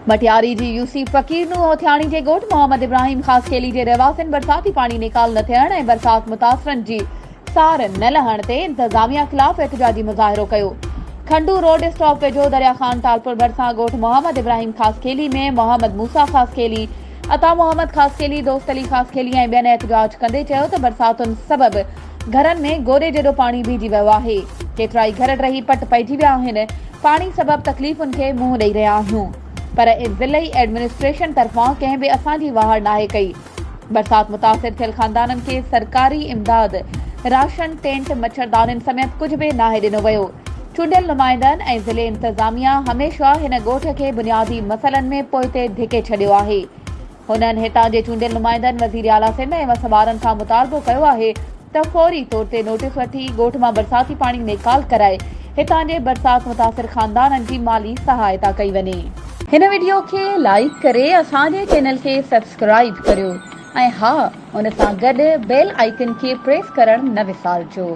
मटियारी जी UC फकीर होथियाणी जे ॻोठ मोहम्मद इब्राहिम खासकेली जे रहवासियुनि बरसाती पानी निकाल न थियण ऐं बरसात मुतासिरनि जी सार न लहण ते इंतजामिया ख़िलाफ़ एहतजाजी मुज़ाहिरो कयो। खंडू रोड स्टॉप वेझो दरिया खान तालपुर भरिसां ॻोठ मोहम्मद इब्राहिम खासकेली में मोहम्मद मूसा खासकेली, अता मोहम्मद खासकेली, दोस्त अली खासकेली ऐं ॿियनि एहतजाज कंदे चयो त बरसातुनि सबबि घरनि में गोॾे जेॾो पाणी भीजी वियो आहे। केतिरा ई घर रही पट पइजी विया आहिनि। पाणी सबबि तकलीफ़ुनि खे मुंहुं ॾेई रहिया आहियूं, पर ज़िलई एडमिनिस्ट्रेशन तरफ़ां कंहिं बि असांजी वाहड़ नाहे कई। बरसात मुतासिर थियल खानदाननि खे सरकारी इमदाद, राशन, टेंट, मच्छरदानियुनि समेत कुझु बि नाहे ॾिनो वियो। चूंडियल नुमाइंदनि ऐं ज़िले इंतज़ामिया हमेशह हिन ॻोठ खे बुनियादी मसइलनि में पोइते धिके छॾियो आहे। हुननि हितां जे चूंडियल नुमाइंदनि वज़ीर आला सिंध ऐं वसवारनि खां मुतालबो कयो आहे त फौरी तौर ते नोटिस वठी ॻोठ मां बरसाती पाणी निकाल कराए हितां जे बरसात मुतासिर खानदाननि जी माली सहायता कई वञे। हिन वीडियो खे लाइक करे असांजे चैनल खे सब्सक्राइब करियो ऐं हा, उन सां गॾु बेल आइकन खे प्रेस करणु न विसारिजो।